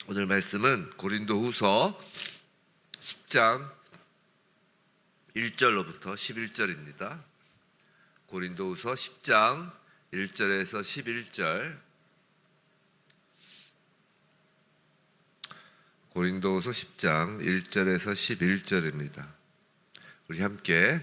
오늘 말씀은 고린도후서 10장 1절로부터 11절입니다. 고린도후서 10장 1절에서 11절. 고린도후서 10장 1절에서 11절입니다. 우리 함께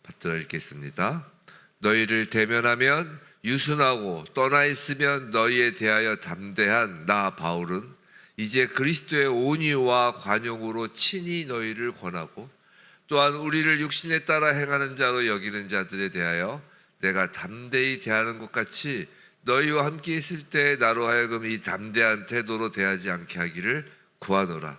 받들어 읽겠습니다. 너희를 대면하면 유순하고 떠나 있으면 너희에 대하여 담대한 나 바울은 이제 그리스도의 온유와 관용으로 친히 너희를 권하고 또한 우리를 육신에 따라 행하는 자로 여기는 자들에 대하여 내가 담대히 대하는 것 같이 너희와 함께 있을 때 나로 하여금 이 담대한 태도로 대하지 않게 하기를 구하노라.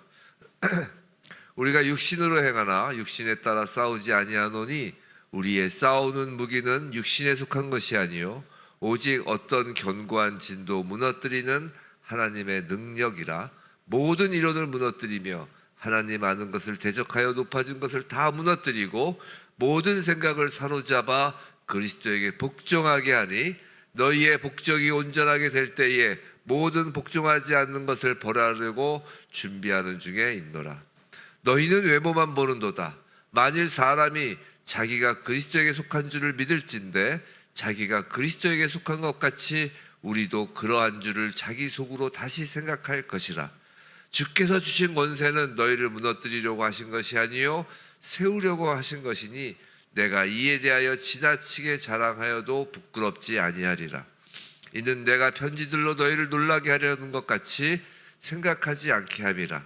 우리가 육신으로 행하나 육신에 따라 싸우지 아니하노니 우리의 싸우는 무기는 육신에 속한 것이 아니요 오직 어떤 견고한 진도 무너뜨리는 하나님의 능력이라. 모든 이론을 무너뜨리며 하나님 아는 것을 대적하여 높아진 것을 다 무너뜨리고 모든 생각을 사로잡아 그리스도에게 복종하게 하니 너희의 복종이 온전하게 될 때에 모든 복종하지 않는 것을 벌하려고 준비하는 중에 있노라. 너희는 외모만 보는도다. 만일 사람이 자기가 그리스도에게 속한 줄을 믿을진대 자기가 그리스도에게 속한 것 같이 우리도 그러한 줄을 자기 속으로 다시 생각할 것이라. 주께서 주신 권세는 너희를 무너뜨리려고 하신 것이 아니요 세우려고 하신 것이니 내가 이에 대하여 지나치게 자랑하여도 부끄럽지 아니하리라. 이는 내가 편지들로 너희를 놀라게 하려는 것 같이 생각하지 않게 함이라.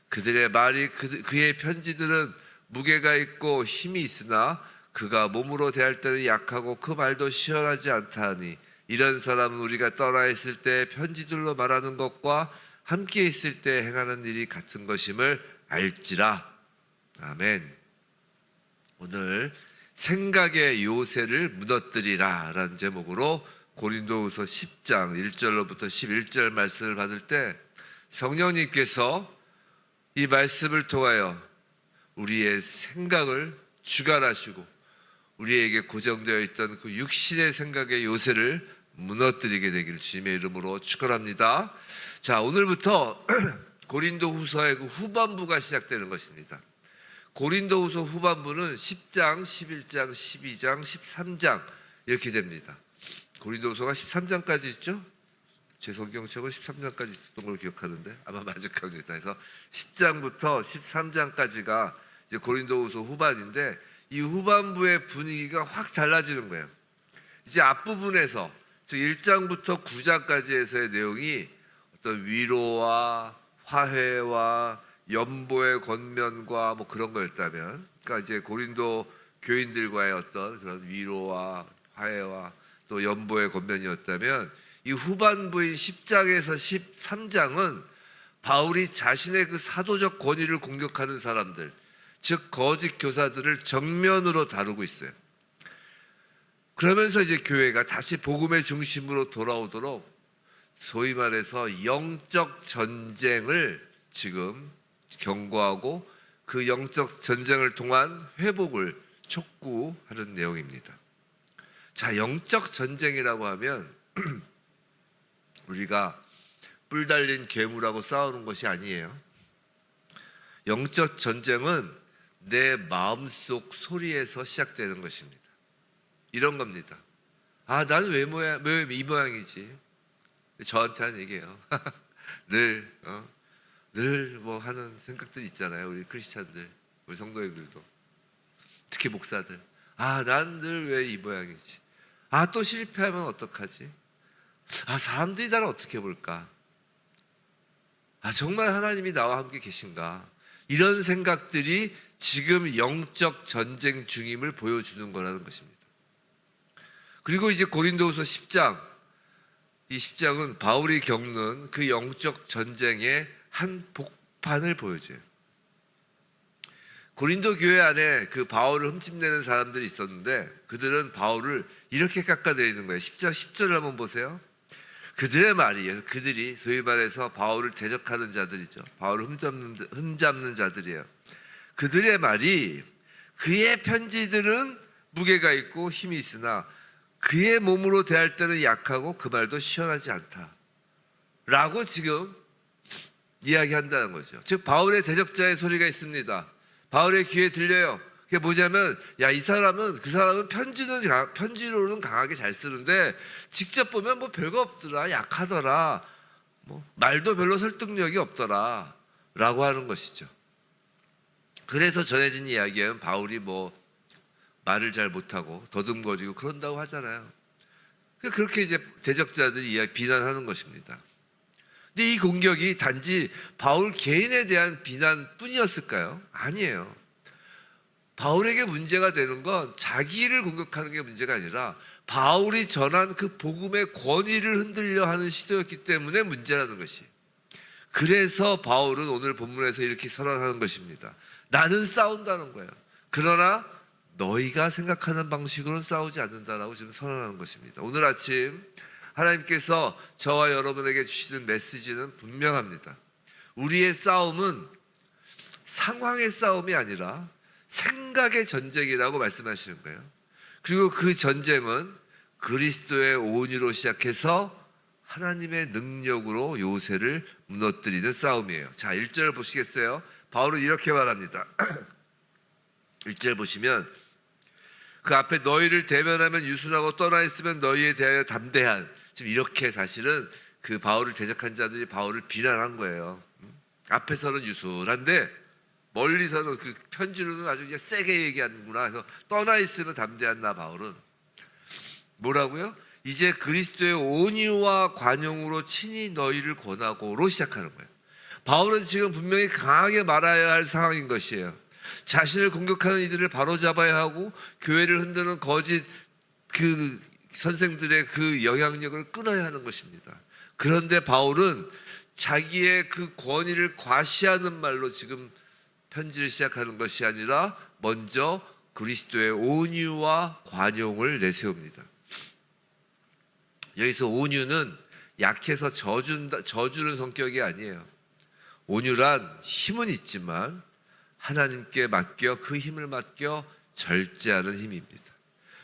그들의 말이 그의 편지들은 무게가 있고 힘이 있으나 그가 몸으로 대할 때는 약하고 그 말도 시원하지 않다 하니 이런 사람은 우리가 떠나 있을 때 편지들로 말하는 것과 함께 있을 때 행하는 일이 같은 것임을 알지라. 아멘. 오늘 생각의 요새를 무너뜨리라 라는 제목으로 고린도후서 10장 1절로부터 11절 말씀을 받을 때 성령님께서 이 말씀을 통하여 우리의 생각을 주관하시고 우리에게 고정되어 있던 그 육신의 생각의 요새를 무너뜨리게 되기를 주님의 이름으로 축원합니다. 자, 오늘부터 고린도후서의 그 후반부가 시작되는 것입니다. 고린도후서 후반부는 10장, 11장, 12장, 13장 이렇게 됩니다. 고린도후서가 13장까지 있죠? 제 성경책은 13장까지 있었던 걸 기억하는데 아마 맞을 겁니다. 그래서 10장부터 13장까지가 이제 고린도후서 후반인데 이 후반부의 분위기가 확 달라지는 거예요. 이제 앞부분에서 즉 1장부터 9장까지에서의 내용이 어떤 위로와 화해와 연보의 권면과 뭐 그런 거였다면, 그러니까 이제 고린도 교인들과의 어떤 그런 위로와 화해와 또 연보의 권면이었다면, 이 후반부인 10장에서 13장은 바울이 자신의 그 사도적 권위를 공격하는 사람들, 즉 거짓 교사들을 정면으로 다루고 있어요. 그러면서 이제 교회가 다시 복음의 중심으로 돌아오도록 소위 말해서 영적 전쟁을 지금 경고하고 그 영적 전쟁을 통한 회복을 촉구하는 내용입니다. 자, 영적 전쟁이라고 하면 우리가 뿔 달린 괴물하고 싸우는 것이 아니에요. 영적 전쟁은 내 마음속 소리에서 시작되는 것입니다. 이런 겁니다. 아, 나는 왜 이 모양이지? 저한테 하는 얘기예요. 늘 뭐 하는 생각들이 있잖아요. 우리 크리스찬들, 우리 성도님들도, 특히 목사들. 아, 난 늘 왜 이 모양이지? 아, 또 실패하면 어떡하지? 아, 사람들이 나를 어떻게 볼까? 아, 정말 하나님이 나와 함께 계신가? 이런 생각들이 지금 영적 전쟁 중임을 보여주는 거라는 것입니다. 그리고 이제 고린도후서 10장, 이 10장은 바울이 겪는 그 영적 전쟁의 한 복판을 보여줘요. 고린도 교회 안에 그 바울을 흠집내는 사람들이 있었는데 그들은 바울을 이렇게 깎아내리는 거예요. 10장 10절을 한번 보세요. 그들의 말이에요. 그들이 소위 말해서 바울을 대적하는 자들이죠. 바울을 흠잡는 자들이에요. 그들의 말이 그의 편지들은 무게가 있고 힘이 있으나 그의 몸으로 대할 때는 약하고 그 말도 시원하지 않다. 라고 지금 이야기한다는 거죠. 즉 바울의 대적자의 소리가 있습니다. 바울의 귀에 들려요. 그게 뭐냐면 이 사람은 그 사람은 편지로는 강하게 잘 쓰는데 직접 보면 뭐 별거 없더라, 약하더라, 뭐 말도 별로 설득력이 없더라 라고 하는 것이죠. 그래서 전해진 이야기는 바울이 뭐 말을 잘 못하고 더듬거리고 그런다고 하잖아요. 그렇게 이제 대적자들이 비난하는 것입니다. 근데 이 공격이 단지 바울 개인에 대한 비난뿐이었을까요? 아니에요. 바울에게 문제가 되는 건 자기를 공격하는 게 문제가 아니라 바울이 전한 그 복음의 권위를 흔들려 하는 시도였기 때문에 문제라는 것이. 그래서 바울은 오늘 본문에서 이렇게 선언하는 것입니다. 나는 싸운다는 거예요. 그러나 너희가 생각하는 방식으로는 싸우지 않는다라고 지금 선언하는 것입니다. 오늘 아침 하나님께서 저와 여러분에게 주시는 메시지는 분명합니다. 우리의 싸움은 상황의 싸움이 아니라 생각의 전쟁이라고 말씀하시는 거예요. 그리고 그 전쟁은 그리스도의 온유로 시작해서 하나님의 능력으로 요새를 무너뜨리는 싸움이에요. 자, 1절 보시겠어요? 바울은 이렇게 말합니다. 1절 보시면 그 앞에 너희를 대면하면 유순하고 떠나 있으면 너희에 대하여 담대한, 지금 이렇게 사실은 그 바울을 대적한 자들이 바울을 비난한 거예요. 앞에서는 유순한데 멀리서는 그 편지로는 아주 그냥 세게 얘기하는구나 해서 떠나 있으면 담대한 나 바울은 뭐라고요? 이제 그리스도의 온유와 관용으로 친히 너희를 권하고로 시작하는 거예요. 바울은 지금 분명히 강하게 말해야 할 상황인 것이에요. 자신을 공격하는 이들을 바로잡아야 하고 교회를 흔드는 거짓 그 선생들의 그 영향력을 끊어야 하는 것입니다. 그런데 바울은 자기의 그 권위를 과시하는 말로 지금 편지를 시작하는 것이 아니라 먼저 그리스도의 온유와 관용을 내세웁니다. 여기서 온유는 약해서 저주는 성격이 아니에요. 온유란 힘은 있지만 하나님께 맡겨 그 힘을 맡겨 절제하는 힘입니다.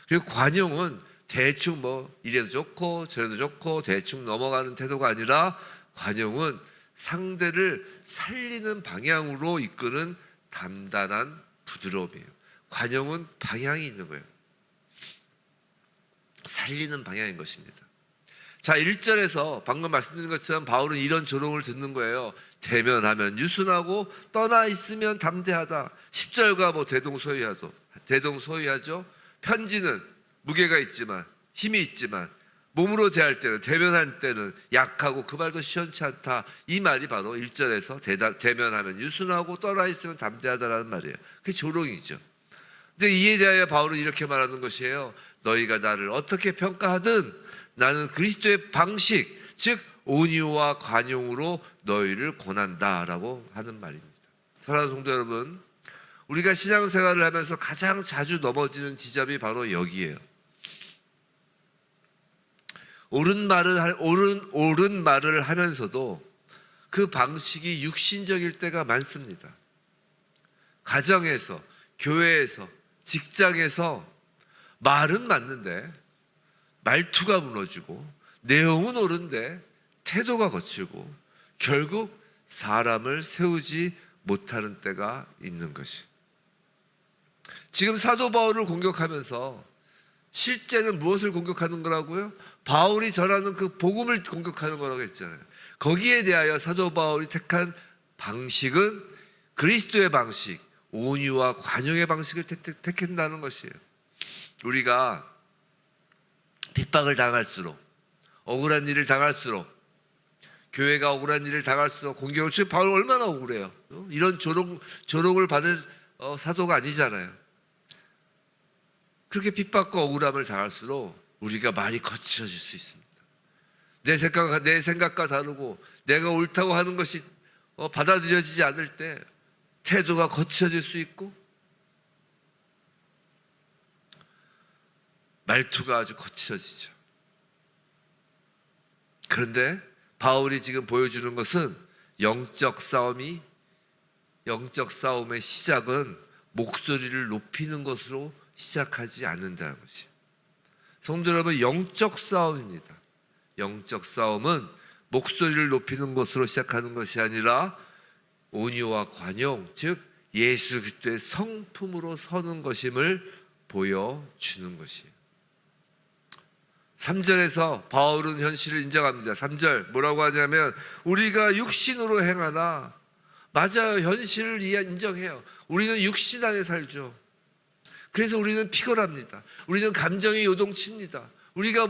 그리고 관용은 대충 뭐 이래도 좋고 저래도 좋고 대충 넘어가는 태도가 아니라 관용은 상대를 살리는 방향으로 이끄는 단단한 부드러움이에요. 관용은 방향이 있는 거예요. 살리는 방향인 것입니다. 자, 1절에서 방금 말씀드린 것처럼 바울은 이런 조롱을 듣는 거예요. 대면하면 유순하고 떠나 있으면 담대하다. 10절과 뭐 대동소이하죠. 편지는 무게가 있지만 힘이 있지만 몸으로 대할 때는 대면할 때는 약하고 그 말도 시원치 않다. 이 말이 바로 1절에서 대면하면 유순하고 떠나 있으면 담대하다라는 말이에요. 그게 조롱이죠. 근데 이에 대하여 바울은 이렇게 말하는 것이에요. 너희가 나를 어떻게 평가하든 나는 그리스도의 방식, 즉 온유와 관용으로 너희를 권한다라고 하는 말입니다. 사랑하는 성도 여러분, 우리가 신앙생활을 하면서 가장 자주 넘어지는 지점이 바로 여기에요. 옳은 말을 하면서도 그 방식이 육신적일 때가 많습니다. 가정에서, 교회에서, 직장에서 말은 맞는데 말투가 무너지고 내용은 옳은데 태도가 거칠고 결국 사람을 세우지 못하는 때가 있는 것이. 지금 사도 바울을 공격하면서 실제는 무엇을 공격하는 거라고요? 바울이 전하는 그 복음을 공격하는 거라고 했잖아요. 거기에 대하여 사도 바울이 택한 방식은 그리스도의 방식, 온유와 관용의 방식을 택한다는 것이에요. 우리가 핍박을 당할수록, 억울한 일을 당할수록, 교회가 억울한 일을 당할수록 공격을 치면 바울 얼마나 억울해요. 이런 조롱을 받을 사도가 아니잖아요. 그렇게 핍박과 억울함을 당할수록 우리가 말이 거칠어질 수 있습니다. 내 생각과 다르고 내가 옳다고 하는 것이 받아들여지지 않을 때 태도가 거칠어질 수 있고 말투가 아주 거칠어지죠. 그런데 바울이 지금 보여주는 것은 영적 싸움의 시작은 목소리를 높이는 것으로 시작하지 않는다는 것이. 성도 여러분, 영적 싸움입니다. 영적 싸움은 목소리를 높이는 것으로 시작하는 것이 아니라 온유와 관용, 즉 예수 그리스도의 성품으로 서는 것임을 보여주는 것이에요. 3절에서 바울은 현실을 인정합니다. 3절 뭐라고 하냐면 우리가 육신으로 행하나, 맞아요. 현실을 인정해요. 우리는 육신 안에 살죠. 그래서 우리는 피곤합니다. 우리는 감정이 요동칩니다. 우리가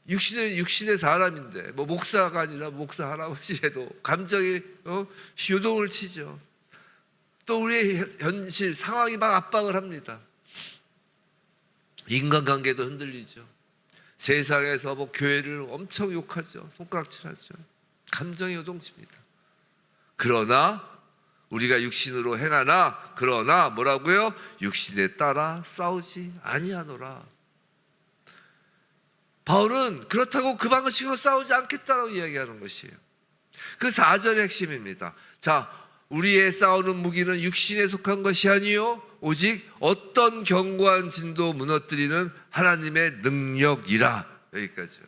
육신의 사람인데 목사가 아니라 목사 할아버지라도 감정이 요동을 치죠. 또 우리의 현실 상황이 막 압박을 합니다. 인간관계도 흔들리죠. 세상에서 교회를 엄청 욕하죠. 손가락질하죠. 감정이 요동칩니다. 그러나 우리가 육신으로 행하나, 그러나 뭐라고요? 육신에 따라 싸우지 아니하노라. 바울은 그렇다고 그 방식으로 싸우지 않겠다고 이야기하는 것이에요. 그 4절의 핵심입니다. 자, 우리의 싸우는 무기는 육신에 속한 것이 아니요 오직 어떤 견고한 진도 무너뜨리는 하나님의 능력이라. 여기까지요.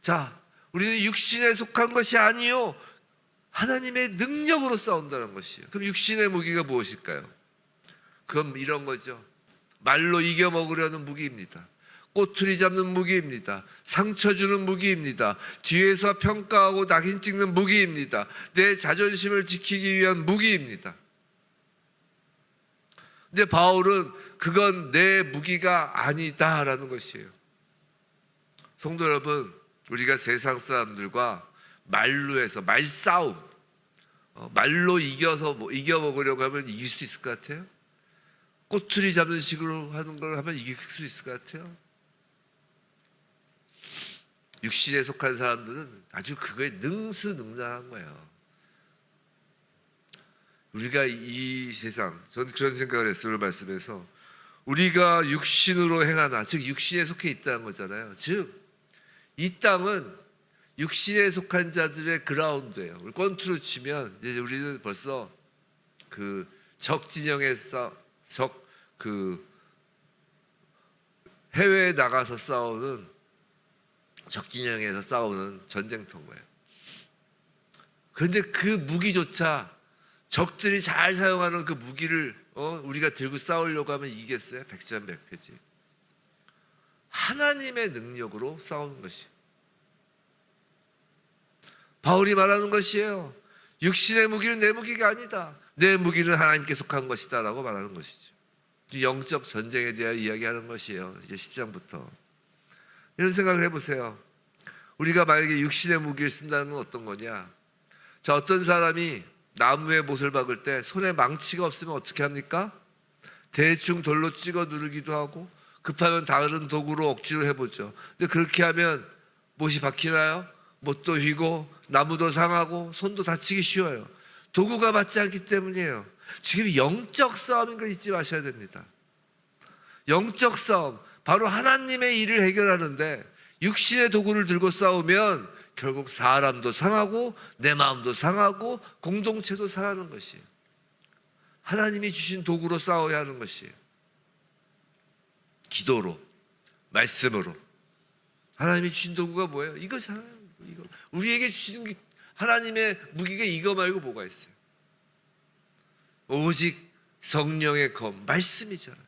자, 우리는 육신에 속한 것이 아니요 하나님의 능력으로 싸운다는 것이에요. 그럼 육신의 무기가 무엇일까요? 그건 이런 거죠. 말로 이겨먹으려는 무기입니다. 꼬투리 잡는 무기입니다. 상처 주는 무기입니다. 뒤에서 평가하고 낙인 찍는 무기입니다. 내 자존심을 지키기 위한 무기입니다. 근데 바울은 그건 내 무기가 아니다라는 것이에요. 성도 여러분, 우리가 세상 사람들과 말로 해서 말싸움, 말로 이겨먹으려고 하면 이길 수 있을 것 같아요? 꼬투리 잡는 식으로 하는 걸 하면 이길 수 있을 것 같아요? 육신에 속한 사람들은 아주 그거에 능수능란한 거예요. 우리가 이 세상, 저는 그런 생각을 했어요. 오늘 말씀에서 우리가 육신으로 행하나, 즉 육신에 속해 있다는 거잖아요. 즉 이 땅은 육신에 속한 자들의 그라운드예요. 우리 권투로 치면 이제 우리는 벌써 그 적 진영에서 해외에 나가서 싸우는 적 진영에서 싸우는 전쟁터인 거예요. 그런데 그 무기조차 적들이 잘 사용하는 그 무기를 우리가 들고 싸우려고 하면 이기겠어요? 백전백패지. 하나님의 능력으로 싸우는 것이 바울이 말하는 것이에요. 육신의 무기는 내 무기가 아니다. 내 무기는 하나님께 속한 것이다 라고 말하는 것이죠. 영적 전쟁에 대해 이야기하는 것이에요. 이제 10장부터 이런 생각을 해보세요. 우리가 만약에 육신의 무기를 쓴다는 건 어떤 거냐? 자, 어떤 사람이 나무에 못을 박을 때 손에 망치가 없으면 어떻게 합니까? 대충 돌로 찍어 누르기도 하고 급하면 다른 도구로 억지로 해보죠. 근데 그렇게 하면 못이 박히나요? 못도 휘고 나무도 상하고 손도 다치기 쉬워요. 도구가 맞지 않기 때문이에요. 지금 영적 싸움인 거 잊지 마셔야 됩니다. 영적 싸움, 바로 하나님의 일을 해결하는데 육신의 도구를 들고 싸우면 결국 사람도 상하고 내 마음도 상하고 공동체도 상하는 것이에요. 하나님이 주신 도구로 싸워야 하는 것이에요. 기도로, 말씀으로. 하나님이 주신 도구가 뭐예요? 이거잖아요. 이거. 우리에게 주신 게 하나님의 무기가 이거 말고 뭐가 있어요? 오직 성령의 검, 말씀이잖아요.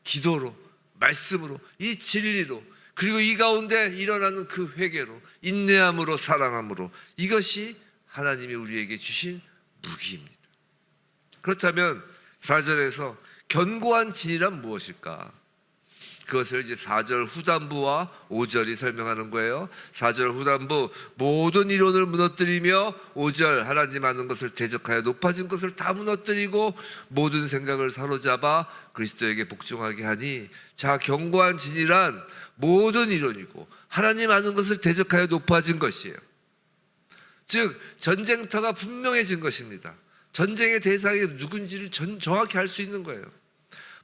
기도로, 말씀으로, 이 진리로, 그리고 이 가운데 일어나는 그 회개로, 인내함으로, 사랑함으로, 이것이 하나님이 우리에게 주신 무기입니다. 그렇다면 4절에서 견고한 진이란 무엇일까? 그것을 이제 4절 후단부와 5절이 설명하는 거예요. 4절 후단부, 모든 이론을 무너뜨리며, 5절 하나님 아는 것을 대적하여 높아진 것을 다 무너뜨리고 모든 생각을 사로잡아 그리스도에게 복종하게 하니. 자, 견고한 진이란 모든 이론이고 하나님 아는 것을 대적하여 높아진 것이에요. 즉 전쟁터가 분명해진 것입니다. 전쟁의 대상이 누군지를 정확히 알 수 있는 거예요.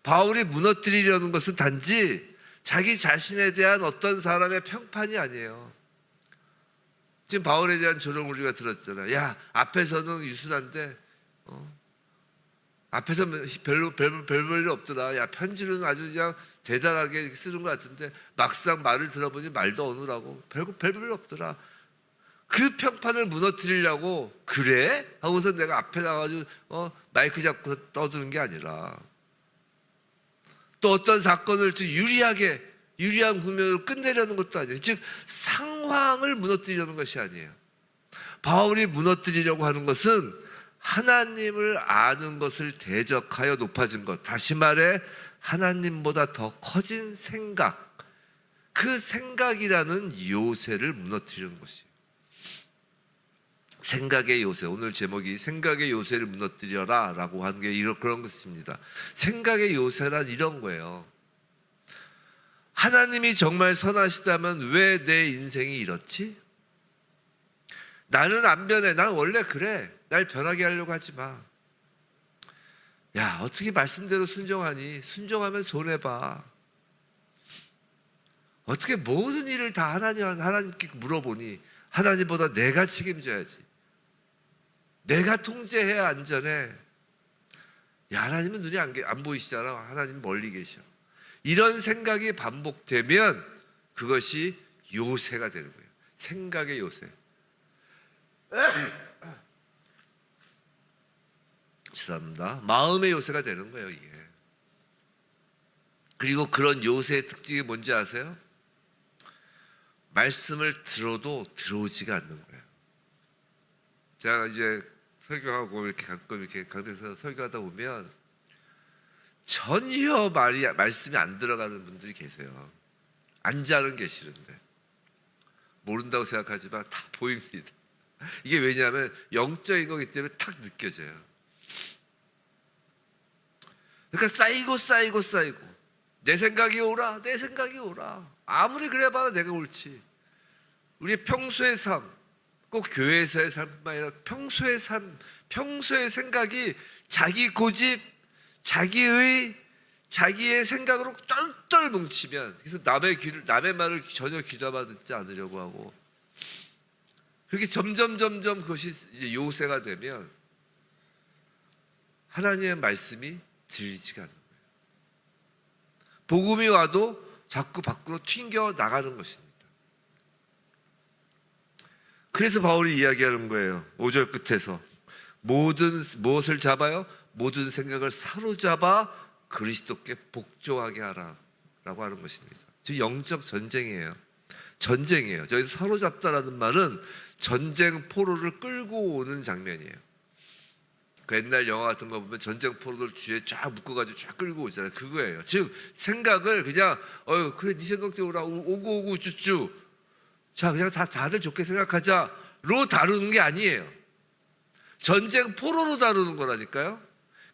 바울이 무너뜨리려는 것은 단지 자기 자신에 대한 어떤 사람의 평판이 아니에요. 지금 바울에 대한 조롱을 우리가 들었잖아요. 야, 앞에서는 유순한데 앞에서 별볼 일 없더라. 야, 편지는 아주 그냥 대단하게 쓰는 것 같은데 막상 말을 들어보니 말도 어느라고 별별 없더라. 그 평판을 무너뜨리려고 그래? 하고서 내가 앞에 나가지고 마이크 잡고 떠드는 게 아니라 또 어떤 사건을 유리한 국면으로 끝내려는 것도 아니에요. 즉 상황을 무너뜨리려는 것이 아니에요. 바울이 무너뜨리려고 하는 것은 하나님을 아는 것을 대적하여 높아진 것, 다시 말해 하나님보다 더 커진 생각, 그 생각이라는 요새를 무너뜨리는 것이에요. 생각의 요새, 오늘 제목이 생각의 요새를 무너뜨려라 라고 하는 게 그런 것입니다. 생각의 요새란 이런 거예요. 하나님이 정말 선하시다면 왜 내 인생이 이렇지? 나는 안 변해. 난 원래 그래. 날 변하게 하려고 하지 마. 야, 어떻게 말씀대로 순종하니? 순종하면 손해봐. 어떻게 모든 일을 다 하나님께 물어보니? 하나님보다 내가 책임져야지. 내가 통제해야 안전해. 야, 하나님은 눈이 안 보이시잖아. 하나님 멀리 계셔. 이런 생각이 반복되면 그것이 요새가 되는 거예요. 생각의 요새. 죄송합니다. 마음의 요새가 되는 거예요, 이게. 그리고 그런 요새의 특징이 뭔지 아세요? 말씀을 들어도 들어오지가 않는 거예요. 제가 이제 설교하고 이렇게 가끔 이렇게 강대에서 설교하다 보면 전혀 말씀이 안 들어가는 분들이 계세요. 앉아는 계시는데 모른다고 생각하지만 다 보입니다. 이게 왜냐하면 영적인 거기 때문에 탁 느껴져요. 그러니까 쌓이고 내 생각이 오라. 아무리 그래봐도 내가 옳지. 우리 평소의 삶, 꼭 교회에서의 삶뿐만 아니라 평소의 삶, 평소의 생각이 자기 고집, 자기의 생각으로 똘똘 뭉치면, 그래서 남의 말을 전혀 귀담아 듣지 않으려고 하고, 그렇게 점점 그것이 이제 요새가 되면 하나님의 말씀이 들리지가 않는 거예요. 복음이 와도 자꾸 밖으로 튕겨 나가는 것입니다. 그래서 바울이 이야기하는 거예요. 5절 끝에서 무엇을 잡아요? 모든 생각을 사로잡아 그리스도께 복종하게 하라 라고 하는 것입니다. 즉 영적 전쟁이에요. 저기서 사로잡다라는 말은 전쟁 포로를 끌고 오는 장면이에요. 그 옛날 영화 같은 거 보면 전쟁 포로들 뒤에 쫙 묶어가지고 쫙 끌고 오잖아요. 그거예요. 즉 생각을 그냥 그래 네 생각대로 오고 쭈쭈 자 그냥 다들 좋게 생각하자로 다루는 게 아니에요. 전쟁 포로로 다루는 거라니까요.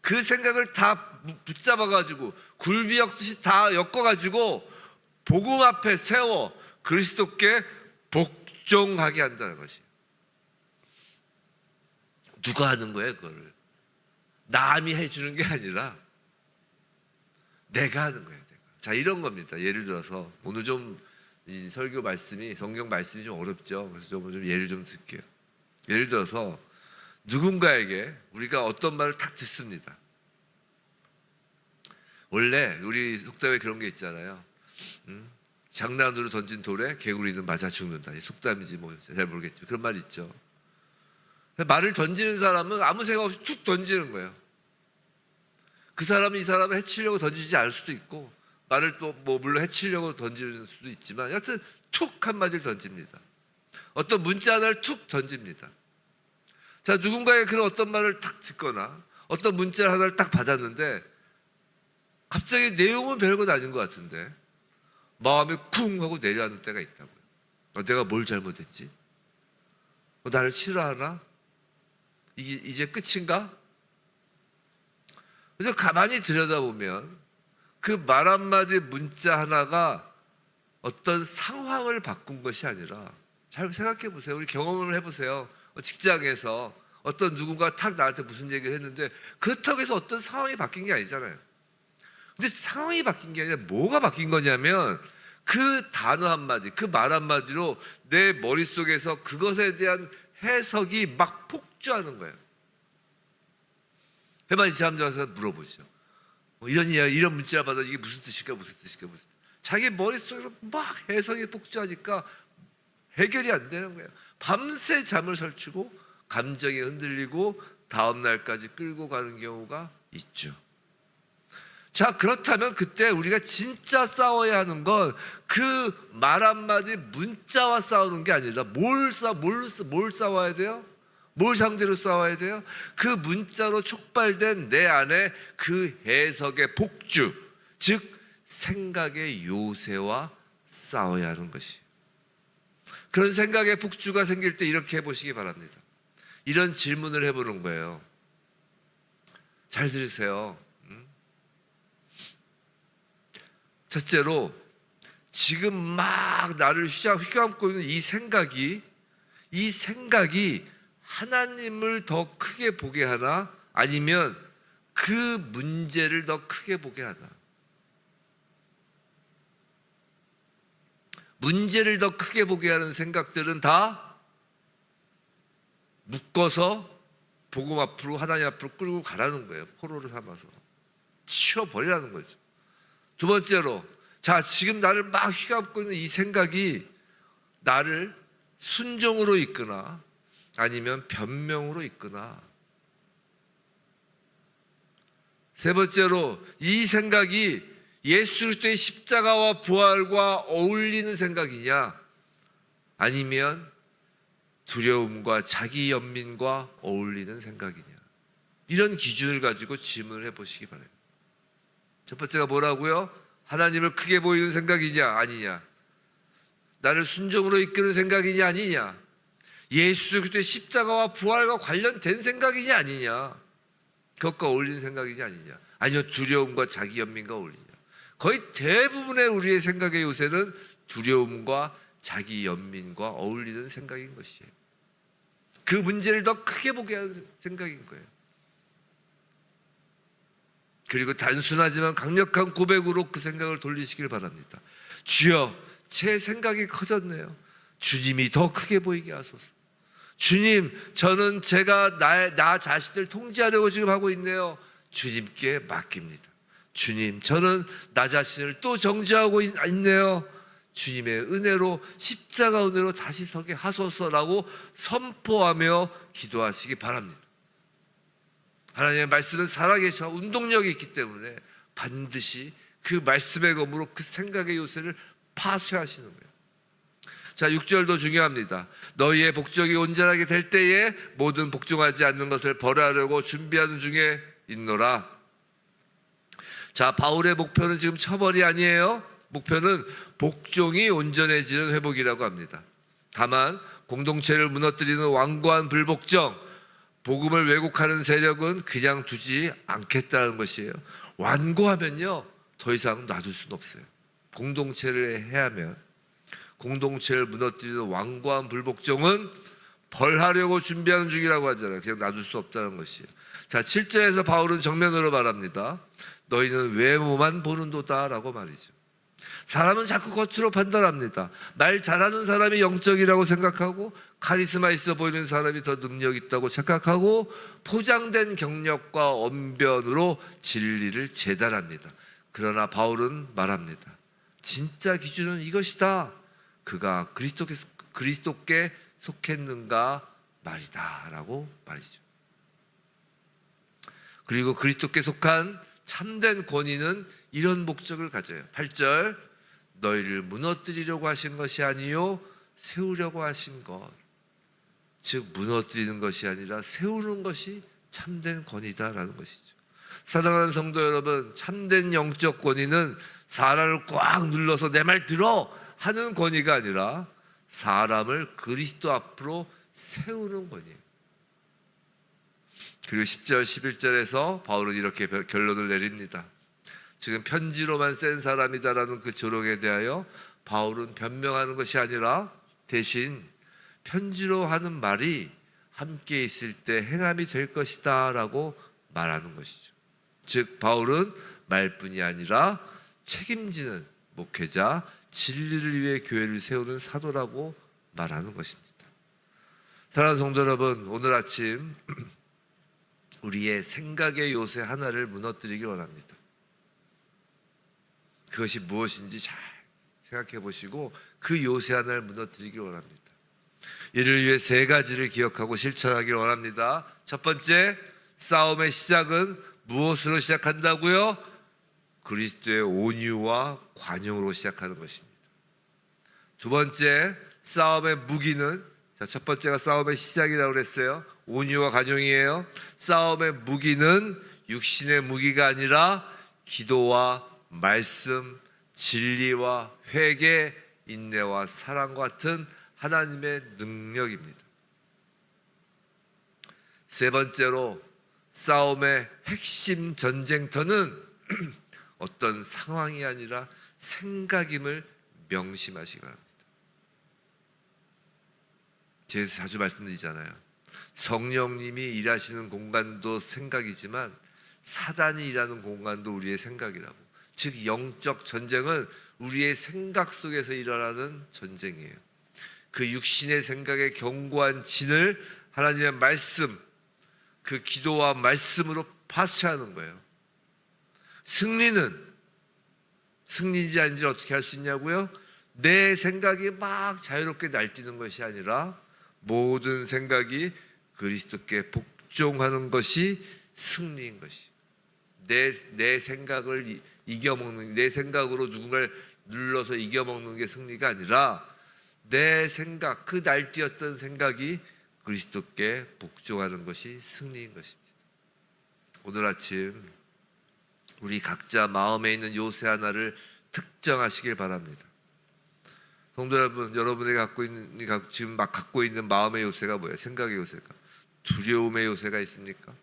그 생각을 다 붙잡아가지고 굴비역듯이 다 엮어가지고 복음 앞에 세워 그리스도께 복종하게 한다는 것이에요. 누가 하는 거예요, 그거를? 남이 해주는 게 아니라 내가 하는 거예요. 내가. 자, 이런 겁니다. 예를 들어서 오늘 좀 이 설교 말씀이 성경 말씀이 좀 어렵죠. 그래서 좀 예를 좀 들게요. 예를 들어서 누군가에게 우리가 어떤 말을 딱 듣습니다. 원래 우리 속담에 그런 게 있잖아요. 장난으로 던진 돌에 개구리는 맞아 죽는다. 속담인지 뭐 잘 모르겠지만 그런 말이 있죠. 말을 던지는 사람은 아무 생각 없이 툭 던지는 거예요. 그 사람이 이 사람을 해치려고 던지지 않을 수도 있고 말을 또 뭐 물론 해치려고 던지는 수도 있지만 여하튼 툭 한마디를 던집니다. 어떤 문자 하나를 툭 던집니다. 자, 누군가의 그런 어떤 말을 딱 듣거나 어떤 문자 하나를 딱 받았는데 갑자기 내용은 별것 아닌 것 같은데 마음이 쿵 하고 내려앉는 때가 있다고요. 내가 뭘 잘못했지? 나를 싫어하나? 이제 끝인가? 그래서 가만히 들여다보면 그 말 한마디 문자 하나가 어떤 상황을 바꾼 것이 아니라 잘 생각해 보세요. 우리 경험을 해보세요. 직장에서 어떤 누군가 탁 나한테 무슨 얘기를 했는데 그렇다고 해서 어떤 상황이 바뀐 게 아니잖아요. 근데 상황이 바뀐 게 아니라 뭐가 바뀐 거냐면 그 단어 한마디, 그 말 한마디로 내 머릿속에서 그것에 대한 해석이 막 폭주하는 거예요. 해봐 이 사람들한테 물어보죠. 이런 이야기, 이런 문자를 받아 이게 무슨 뜻일까, 무슨 뜻일까, 무슨 뜻일까. 자기 머릿속에서 막 해석이 폭주하니까 해결이 안 되는 거예요. 밤새 잠을 설치고 감정이 흔들리고 다음 날까지 끌고 가는 경우가 있죠. 자, 그렇다면 그때 우리가 진짜 싸워야 하는 건 그 말 한마디 문자와 싸우는 게 아니라 뭘 싸워야 돼요? 뭘 상대로 싸워야 돼요? 그 문자로 촉발된 내 안에 그 해석의 폭주, 즉 생각의 요새와 싸워야 하는 것이. 그런 생각의 폭주가 생길 때 이렇게 해보시기 바랍니다. 이런 질문을 해보는 거예요. 잘 들으세요. 첫째로, 지금 막 나를 휘감고 있는 이 생각이 하나님을 더 크게 보게 하나, 아니면 그 문제를 더 크게 보게 하나. 문제를 더 크게 보게 하는 생각들은 다 묶어서 복음 앞으로, 하나님 앞으로 끌고 가라는 거예요. 포로를 삼아서 치워버리라는 거죠. 두 번째로, 자, 지금 나를 막 휘감고 있는 이 생각이 나를 순종으로 이끄나 아니면 변명으로 이끄나. 세 번째로, 이 생각이 예수 그리스도의 십자가와 부활과 어울리는 생각이냐 아니면 두려움과 자기 연민과 어울리는 생각이냐. 이런 기준을 가지고 질문을 해보시기 바랍니다. 첫 번째가 뭐라고요? 하나님을 크게 보이는 생각이냐 아니냐, 나를 순종으로 이끄는 생각이냐 아니냐, 예수 그리스도의 십자가와 부활과 관련된 생각이냐 아니냐, 그것과 어울리는 생각이냐 아니냐, 아니면 두려움과 자기 연민과 어울리냐. 거의 대부분의 우리의 생각의 요새는 두려움과 자기 연민과 어울리는 생각인 것이에요. 그 문제를 더 크게 보게 하는 생각인 거예요. 그리고 단순하지만 강력한 고백으로 그 생각을 돌리시길 바랍니다. 주여, 제 생각이 커졌네요. 주님이 더 크게 보이게 하소서. 주님, 저는 제가 나 자신을 통제하려고 지금 하고 있네요. 주님께 맡깁니다. 주님, 저는 나 자신을 또 정죄하고 있네요. 주님의 은혜로, 십자가 은혜로 다시 서게 하소서라고 선포하며 기도하시기 바랍니다. 하나님의 말씀은 살아계셔 운동력이 있기 때문에 반드시 그 말씀의 검으로 그 생각의 요새를 파쇄하시는 거예요. 자, 6절도 중요합니다. 너희의 복종이 온전하게 될 때에 모든 복종하지 않는 것을 벌하려고 준비하는 중에 있노라. 자, 바울의 목표는 지금 처벌이 아니에요. 목표는 복종이 온전해지는 회복이라고 합니다. 다만 공동체를 무너뜨리는 완고한 불복종, 복음을 왜곡하는 세력은 그냥 두지 않겠다는 것이에요. 완고하면요, 더 이상 놔둘 수는 없어요. 공동체를 해하면, 공동체를 무너뜨리는 완고한 불복종은 벌하려고 준비하는 중이라고 하잖아요. 그냥 놔둘 수 없다는 것이에요. 자, 7절에서 바울은 정면으로 말합니다. 너희는 외모만 보는도다 라고 말이죠. 사람은 자꾸 겉으로 판단합니다. 말 잘하는 사람이 영적이라고 생각하고, 카리스마 있어 보이는 사람이 더 능력 있다고 착각하고, 포장된 경력과 언변으로 진리를 재단합니다. 그러나 바울은 말합니다. 진짜 기준은 이것이다. 그가 그리스도께 속했는가 말이다 라고 말이죠. 그리고 그리스도께 속한 참된 권위는 이런 목적을 가져요. 8절, 너희를 무너뜨리려고 하신 것이 아니요 세우려고 하신 것. 즉 무너뜨리는 것이 아니라 세우는 것이 참된 권위다라는 것이죠. 사랑하는 성도 여러분, 참된 영적 권위는 사람을 꽉 눌러서 내 말 들어 하는 권위가 아니라 사람을 그리스도 앞으로 세우는 권위예요. 그리고 10절 11절에서 바울은 이렇게 결론을 내립니다. 지금 편지로만 센 사람이다라는 그 조롱에 대하여 바울은 변명하는 것이 아니라 대신 편지로 하는 말이 함께 있을 때 행함이 될 것이다 라고 말하는 것이죠. 즉 바울은 말뿐이 아니라 책임지는 목회자, 진리를 위해 교회를 세우는 사도라고 말하는 것입니다. 사랑하는 성도 여러분, 오늘 아침 우리의 생각의 요새 하나를 무너뜨리기 원합니다. 그것이 무엇인지 잘 생각해 보시고 그 요새 하나를 무너뜨리길 원합니다. 이를 위해 세 가지를 기억하고 실천하길 원합니다. 첫 번째, 싸움의 시작은 무엇으로 시작한다고요? 그리스도의 온유와 관용으로 시작하는 것입니다. 두 번째, 싸움의 무기는, 첫 번째가 싸움의 시작이라고 그랬어요. 온유와 관용이에요. 싸움의 무기는 육신의 무기가 아니라 기도와 말씀, 진리와 회개, 인내와 사랑과 같은 하나님의 능력입니다. 세 번째로 싸움의 핵심 전쟁터는 어떤 상황이 아니라 생각임을 명심하시기 바랍니다. 제가 자주 말씀드리잖아요. 성령님이 일하시는 공간도 생각이지만 사단이 일하는 공간도 우리의 생각이라고. 즉 영적 전쟁은 우리의 생각 속에서 일어나는 전쟁이에요. 그 육신의 생각의 견고한 진을 하나님의 말씀, 그 기도와 말씀으로 파쇄하는 거예요. 승리인지 아닌지 어떻게 할 수 있냐고요? 내 생각이 막 자유롭게 날뛰는 것이 아니라 모든 생각이 그리스도께 복종하는 것이 승리인 것이. 내 생각을 이겨먹는, 내 생각으로 누군가를 눌러서 이겨먹는 게 승리가 아니라 내 생각, 그 날뛰었던 생각이 그리스도께 복종하는 것이 승리인 것입니다. 오늘 아침 우리 각자 마음에 있는 요새 하나를 특정하시길 바랍니다. 성도 여러분, 여러분이 지금 막 갖고 있는 마음의 요새가 뭐예요? 생각의 요새가. 두려움의 요새가 있습니까?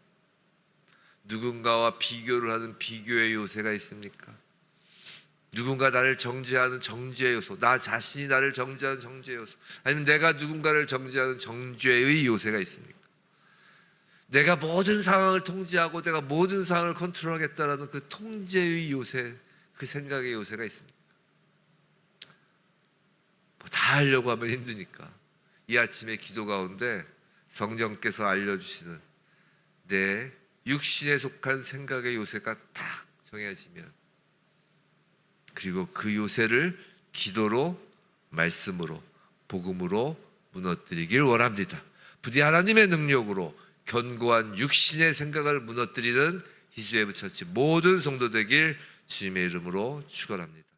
누군가와 비교를 하는 비교의 요새가 있습니까? 누군가 나를 정죄하는 정죄의 요소, 나 자신이 나를 정죄하는 정죄의 요소, 아니면 내가 누군가를 정죄하는 정죄의 요새가 있습니까? 내가 모든 상황을 통제하고 내가 모든 상황을 컨트롤하겠다라는 그 통제의 요새, 그 생각의 요새가 있습니까? 다 하려고 하면 힘드니까 이 아침에 기도 가운데 성령께서 알려주시는 내 육신에 속한 생각의 요새가 딱 정해지면, 그리고 그 요새를 기도로, 말씀으로, 복음으로 무너뜨리길 원합니다. 부디 하나님의 능력으로 견고한 육신의 생각을 무너뜨리는 희수의 부처치 모든 성도 되길 주님의 이름으로 축원합니다.